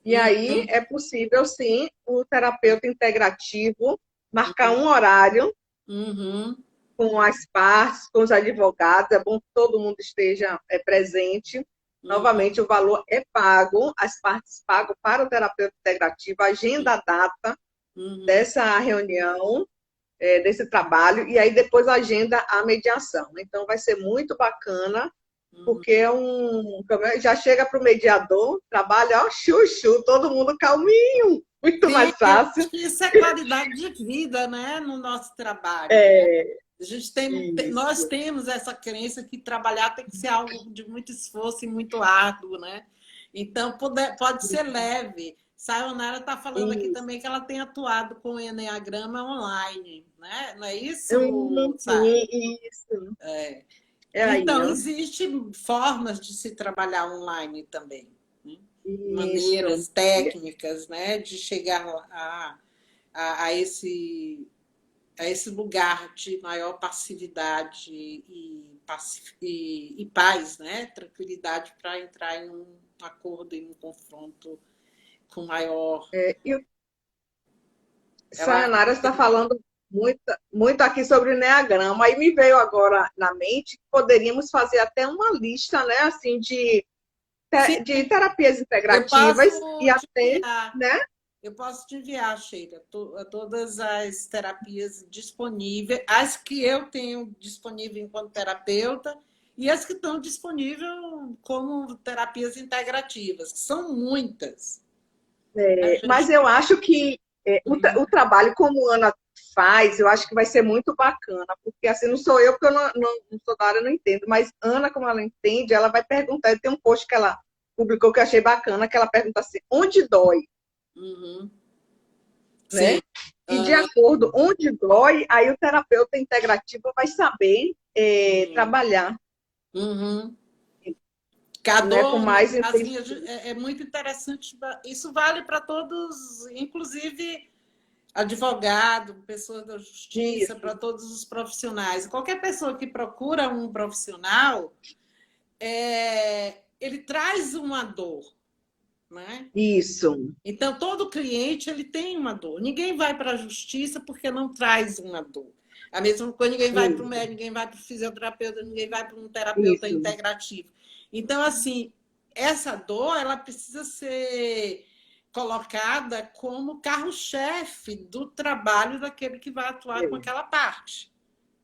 e aí Uhum, é possível, sim, o terapeuta integrativo marcar um horário uhum, com as partes, com os advogados, é bom que todo mundo esteja presente. uhum, Novamente, o valor é pago, as partes pagam para o terapeuta integrativo, agenda a data uhum, dessa reunião, desse trabalho, e aí depois agenda a mediação. Então, vai ser muito bacana, uhum. porque já chega para o mediador, trabalha, ó, chuchu, todo mundo calminho, muito Sim, mais eu fácil. acho que isso é qualidade de vida, né, no nosso trabalho, né? É, A gente nós isso, temos essa crença que trabalhar tem que ser algo de muito esforço e muito árduo, né? Então, pode ser leve. Sayonara está falando aqui isso. também que ela tem atuado com o Enneagrama online, né? Não é Uhum, isso, Say? isso. É aí, Então, ó. existem formas de se trabalhar online também, né? Isso. Maneiras técnicas, né, de chegar a esse lugar de maior passividade e paz, né? Tranquilidade para entrar em um acordo, em um confronto com maior. E o Ela, Sayonara está falando muito, muito aqui sobre o Enneagrama. Aí me veio agora na mente que poderíamos fazer até uma lista, né, assim, sim, de terapias eu integrativas e posso te até, enviar. né? Eu posso te enviar, Sheila, todas as terapias disponíveis, as que eu tenho disponível enquanto terapeuta e as que estão disponíveis como terapias integrativas, que são muitas. A Mas gente... eu acho que o trabalho como Ana faz, eu acho que vai ser muito bacana, porque assim, não sou eu, porque eu não sou da área, não entendo, mas Ana, como ela entende, ela vai perguntar, tem um post que ela publicou que eu achei bacana, que ela pergunta assim, onde dói, Uhum. Sim. né? E de acordo onde dói, aí o terapeuta integrativo vai saber Uhum. trabalhar, Uhum. A né, com dor, mais assim, intensidade. é muito interessante. Isso vale para todos, inclusive advogado, pessoa da justiça, Isso, para todos os profissionais. Qualquer pessoa que procura um profissional, ele traz uma dor, né? isso, Então, todo cliente ele tem uma dor. Ninguém vai para a justiça porque não traz uma dor. A mesma coisa, ninguém vai para o isso, médico, ninguém vai para o fisioterapeuta, ninguém vai para um terapeuta isso, integrativo. Então, assim, essa dor ela precisa ser colocada como carro-chefe do trabalho daquele que vai atuar com aquela parte,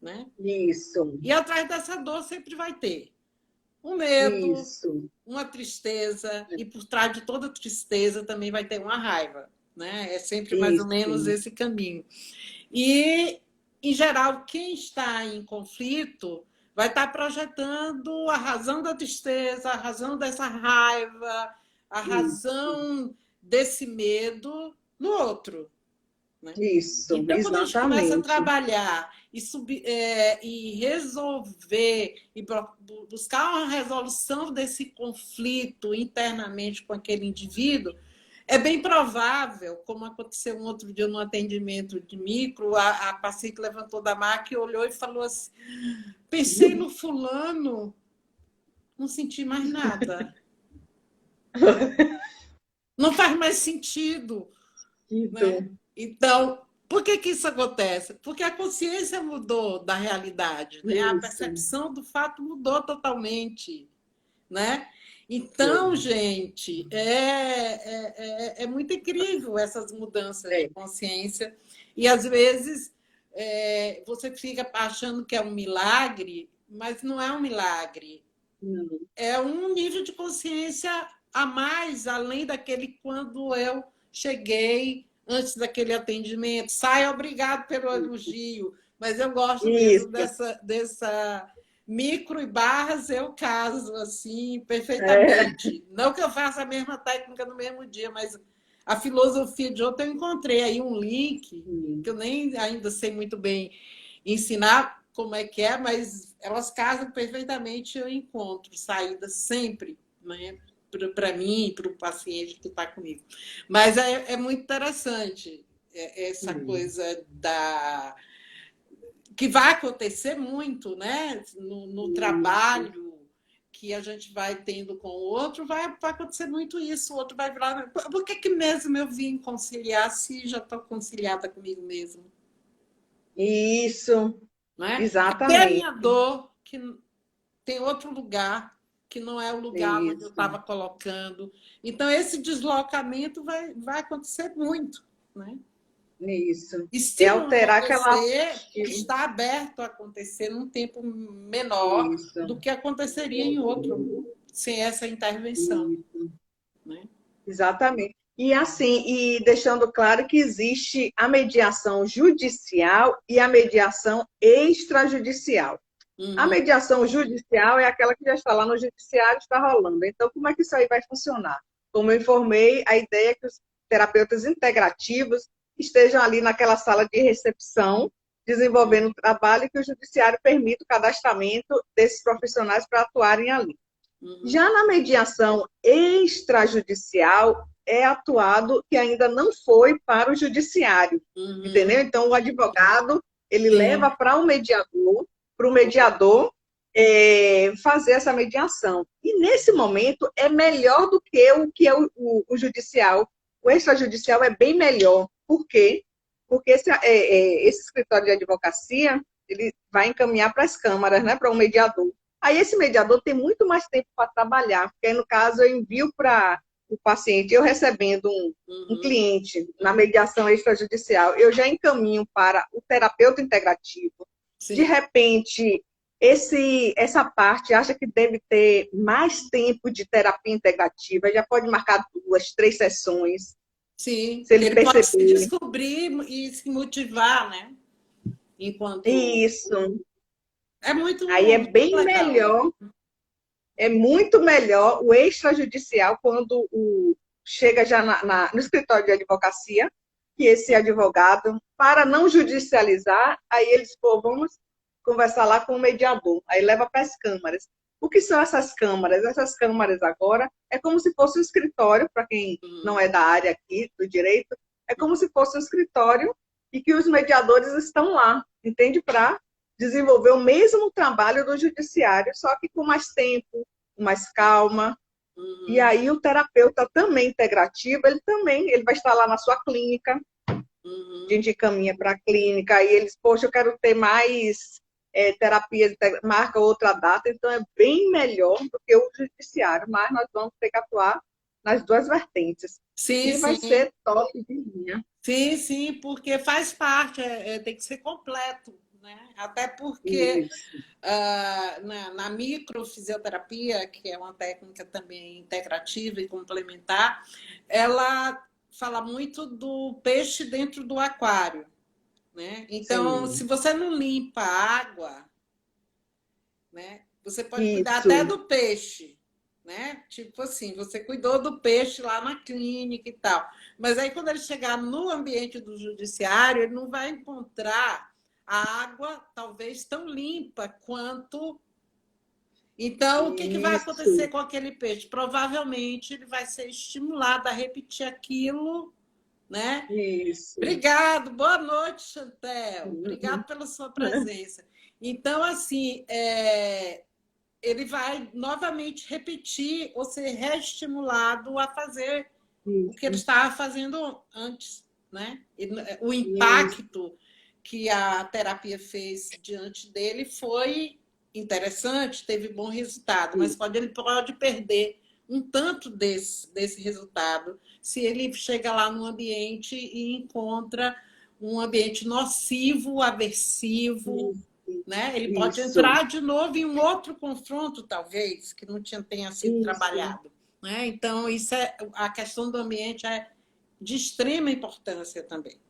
né? isso, E atrás dessa dor sempre vai ter um medo, isso. uma tristeza, e por trás de toda tristeza também vai ter uma raiva. Né? É sempre mais ou Isso, menos esse caminho. E, em geral, quem está em conflito vai estar projetando a razão da tristeza, a razão dessa raiva, a isso, razão desse medo no outro. né? Isso, Então, quando a gente começa a exatamente. trabalhar e resolver, buscar uma resolução desse conflito internamente com aquele indivíduo, é bem provável, como aconteceu um outro dia no atendimento de micro, a paciente levantou da maca e olhou e falou assim: pensei no fulano, não senti mais nada. Não faz mais sentido, né? Então, por que isso acontece? Porque a consciência mudou da realidade, né? A percepção do fato mudou totalmente, né? Então, gente, é muito incrível essas mudanças de consciência. E, às vezes, você fica achando que é um milagre, mas não é um milagre. É um nível de consciência a mais, além daquele quando eu cheguei antes daquele atendimento. Sai, obrigado pelo elogio, mas eu gosto mesmo dessa micro e barras, eu caso assim perfeitamente. Não que eu faça a mesma técnica no mesmo dia, mas a filosofia de outra eu encontrei aí um link que eu nem ainda sei muito bem ensinar como é que é, mas elas casam perfeitamente, eu encontro saída sempre, né? Para mim, para o paciente que está comigo. Mas é muito interessante essa coisa que vai acontecer muito, né? No trabalho que a gente vai tendo com o outro, vai acontecer muito isso. O outro vai virar. Por que mesmo eu vim conciliar se já estou conciliada comigo mesmo? Isso, Né? Até a exatamente. minha dor, que tem outro lugar, que não é o lugar onde eu estava colocando. Então, esse deslocamento vai acontecer muito. Né? Isso. E se não alterar aquela. acontecer, está aberto a acontecer num tempo menor do que aconteceria em outro, sem essa intervenção. Né? Exatamente. E assim, e deixando claro que existe a mediação judicial e a mediação extrajudicial. A mediação judicial é aquela que já está lá no judiciário, está rolando. Então, como é que isso aí vai funcionar? Como eu informei, a ideia é que os terapeutas integrativos estejam ali naquela sala de recepção, desenvolvendo o trabalho e que o judiciário permita o cadastramento desses profissionais para atuarem ali. Já na mediação extrajudicial, é atuado que ainda não foi para o judiciário, entendeu? Então, o advogado, ele leva para o mediador fazer essa mediação. E, nesse momento, é melhor do que o judicial. O extrajudicial é bem melhor. Por quê? Porque esse escritório de advocacia, ele vai encaminhar para as câmaras, né, para um mediador. Aí esse mediador tem muito mais tempo para trabalhar, porque aí, no caso, eu envio para o paciente, eu recebendo um cliente na mediação extrajudicial, eu já encaminho para o terapeuta integrativo. Sim. De repente, essa parte acha que deve ter mais tempo de terapia integrativa, já pode marcar 2, 3 sessões. Sim, se ele pode se descobrir e se motivar, né? Enquanto... Isso. É muito aí é bem legal. melhor, é muito melhor o extrajudicial quando chega já no escritório de advocacia, que esse advogado, para não judicializar, aí eles, vamos conversar lá com o mediador, aí leva para as câmaras. O que são essas câmaras? Essas câmaras agora é como se fosse um escritório, para quem não é da área aqui, do direito, é como se fosse um escritório e que os mediadores estão lá, entende? Para desenvolver o mesmo trabalho do judiciário, só que com mais tempo, com mais calma. E aí o terapeuta também integrativo, ele vai estar lá na sua clínica, a gente encaminha para a clínica, aí eles, poxa, eu quero ter mais terapia, marca outra data, então é bem melhor do que o judiciário, mas nós vamos ter que atuar nas duas vertentes. Sim, e vai ser top de linha. Sim, sim, porque faz parte, tem que ser completo. Né? Até porque na microfisioterapia, que é uma técnica também integrativa e complementar, ela fala muito do peixe dentro do aquário. Né? Então, se você não limpa a água, né, você pode cuidar até do peixe, né? Tipo assim, você cuidou do peixe lá na clínica e tal. Mas aí, quando ele chegar no ambiente do judiciário, ele não vai encontrar a água talvez tão limpa quanto. Então, o que que vai acontecer Isso, com aquele peixe? Provavelmente ele vai ser estimulado a repetir aquilo, né? isso. Obrigado, boa noite, Chantel. Obrigado pela sua presença. Então, assim, ele vai novamente repetir ou ser reestimulado a fazer o que ele Isso, estava fazendo antes, né? O isso, impacto que a terapia fez diante dele foi interessante, teve bom resultado, mas ele pode perder um tanto desse resultado se ele chega lá no ambiente e encontra um ambiente nocivo, aversivo, né? Ele pode isso, entrar de novo em um outro confronto, talvez, que não tenha sido isso, trabalhado. Né? Então, a questão do ambiente é de extrema importância também.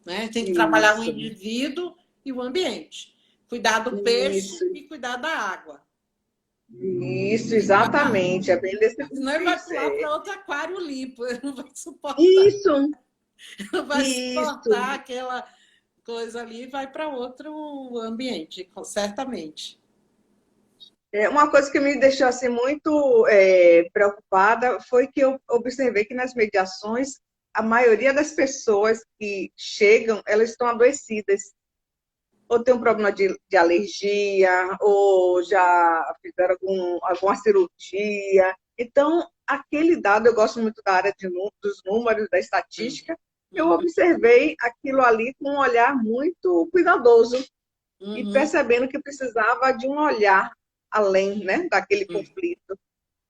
Né? Tem que trabalhar o isso, indivíduo e o ambiente. Cuidar do peixe isso, e cuidar da água. isso, exatamente. É bem desse Senão ele vai isso, pular para outro aquário limpo, ele não vai suportar, isso, não vai isso. suportar aquela coisa ali e vai para outro ambiente, certamente. Uma coisa que me deixou assim muito preocupada foi que eu observei que nas mediações a maioria das pessoas que chegam, elas estão adoecidas, ou tem um problema de alergia, ou já fizeram alguma cirurgia. Então, aquele dado, eu gosto muito da área dos números, da estatística, eu Uhum, observei aquilo ali com um olhar muito cuidadoso e uhum, percebendo que precisava de um olhar além, né, daquele conflito.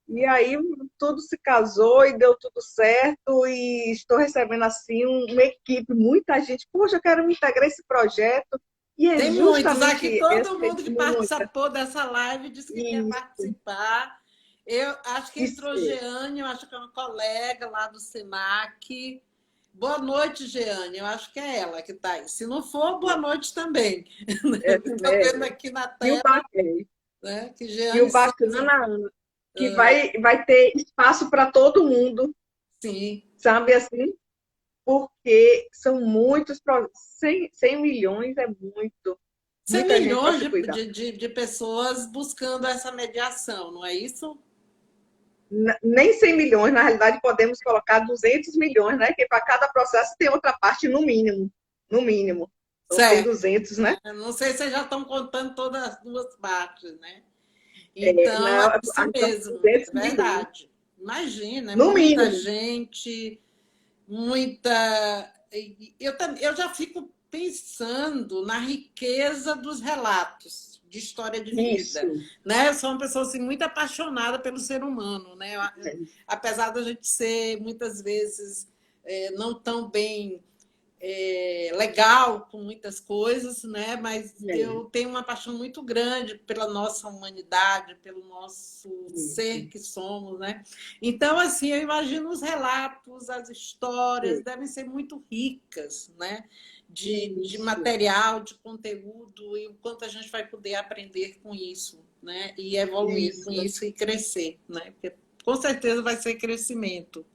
E aí tudo se casou e deu tudo certo e estou recebendo assim uma equipe, muita gente, poxa, eu quero me integrar a esse projeto. E é tem muitos. Aqui justamente todo esse mundo que muita participou dessa live disse que quer isso, participar. Eu acho que entrou isso, Jeane, eu acho que é uma colega lá do SENAC. Boa noite, Jeane. Eu acho que é ela que está aí. Se não for, boa noite também. Estou é, vendo aqui na e o, tela, né, que e o Jeane Souza. bacana, Ana, que vai ter espaço para todo mundo, Sim. sabe assim? Porque são muitos, 100 milhões é muito, 100 muita gente para milhões se cuidar. de pessoas buscando essa mediação, não é isso? Nem 100 milhões, na realidade, podemos colocar 200 milhões, né? Que para cada processo tem outra parte, no mínimo. No mínimo. Então, tem Certo. 200, né? Eu não sei se vocês já estão contando todas as duas partes, né? Então, é isso São mesmo, é 200 milhões. verdade. Imagina, é No muita mínimo. gente, muita. Eu já fico pensando na riqueza dos relatos de história de vida, Isso. né? Eu sou uma pessoa assim, muito apaixonada pelo ser humano, né? Apesar da gente ser muitas vezes não tão bem legal com muitas coisas, né? Mas É, eu tenho uma paixão muito grande pela nossa humanidade, pelo nosso ser isso. que somos, né? Então, assim, eu imagino os relatos, as histórias devem ser muito ricas, né? De Isso. material, de conteúdo, e o quanto a gente vai poder aprender com isso, né? E evoluir com Isso. isso e crescer, né? Porque com certeza vai ser crescimento,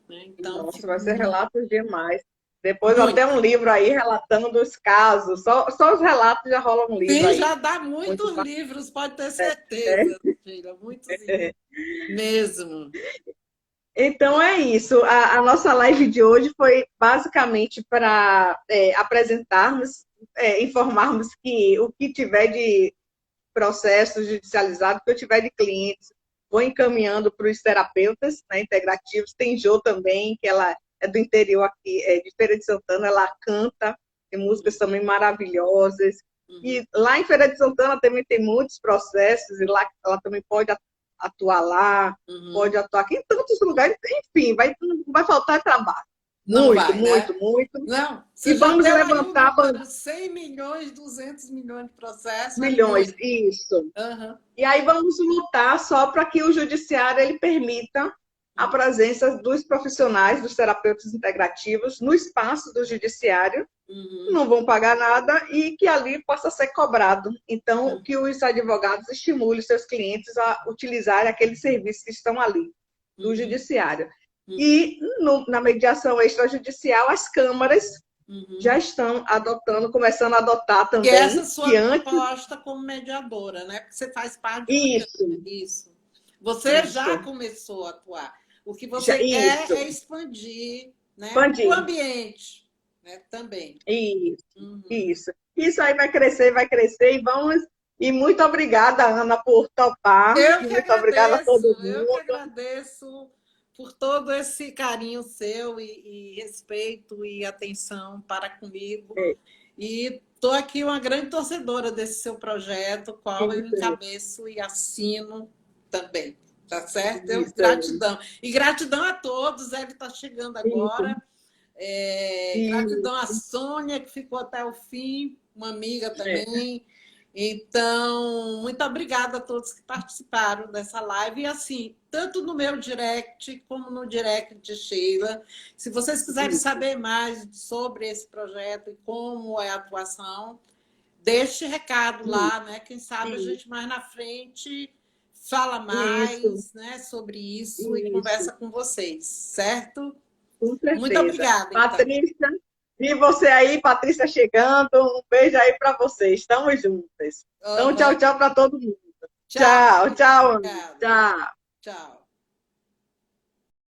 né? Então, Nossa, fico vai ser muito, relatos demais. Depois até muito. um livro aí relatando os casos. Só os relatos já rola um livro Sim, aí. já dá Muito muitos livros, pode ter bacana. certeza, filha, muitos mesmo. Então é isso. A nossa live de hoje foi basicamente para apresentarmos, informarmos que o que tiver de processo judicializado, o que eu tiver de clientes, vou encaminhando para os terapeutas, né, integrativos. Tem Jo também, que ela é do interior aqui, de Feira de Santana, ela canta, tem músicas também maravilhosas. Uhum. E lá em Feira de Santana também tem muitos processos, e lá ela também pode atuar lá, Uhum. pode atuar aqui em tantos lugares, enfim, não vai faltar trabalho. Não Muito, vai, muito, né? muito. Não, E você já vamos deu aí o levantar número, 100 milhões, 200 milhões de processos, é milhões, muito. isso. Uhum. E aí vamos lutar só para que o judiciário ele permita, a presença dos profissionais, dos terapeutas integrativos, no espaço do judiciário, não vão pagar nada e que ali possa ser cobrado. Então, que os advogados estimulem seus clientes a utilizarem aqueles serviços que estão ali, do judiciário. E na mediação extrajudicial, as câmaras já estão adotando, começando a adotar também. Que essa sua proposta como mediadora, né? Porque você faz parte disso. Você já começou a atuar. O que você quer é expandir, né? O ambiente, né? Também. Isso. Isso aí vai crescer e vamos. E muito obrigada, Ana, por topar. Muito obrigada a todo mundo. Eu que agradeço por todo esse carinho seu e respeito e atenção para comigo. E estou aqui uma grande torcedora desse seu projeto, qual eu encabeço e assino também. Tá certo? Gratidão. E gratidão a todos, ele está chegando agora. Gratidão a Sônia, que ficou até o fim, uma amiga também. Então, muito obrigada a todos que participaram dessa live. E assim, tanto no meu direct como no direct de Sheila. Se vocês quiserem saber mais sobre esse projeto e como é a atuação, deixe recado lá, né? Quem sabe a gente mais na frente fala mais, né, sobre isso e conversa com vocês, certo? Com certeza. Muito obrigada. Patrícia, então. E você aí, Patrícia, chegando. Um beijo aí para vocês. Estamos juntas. Então, tchau, tchau para todo mundo. Tchau, Ana. Tchau. Tchau.